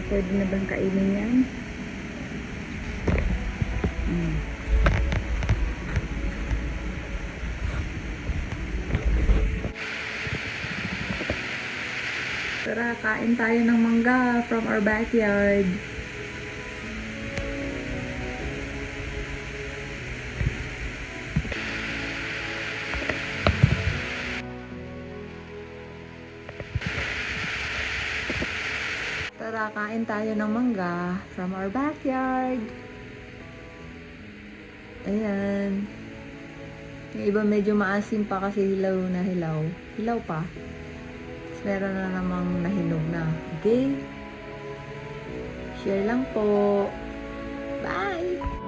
So, pwede na bang kainin yan? Tara, kain tayo ng mangga from our backyard. Tara, kain tayo ng mangga from our backyard. Ayan. Yung iba medyo maasim pa kasi hilaw na hilaw. Hilaw pa. Tapos meron na namang nahinog na. Okay? Share lang po. Bye!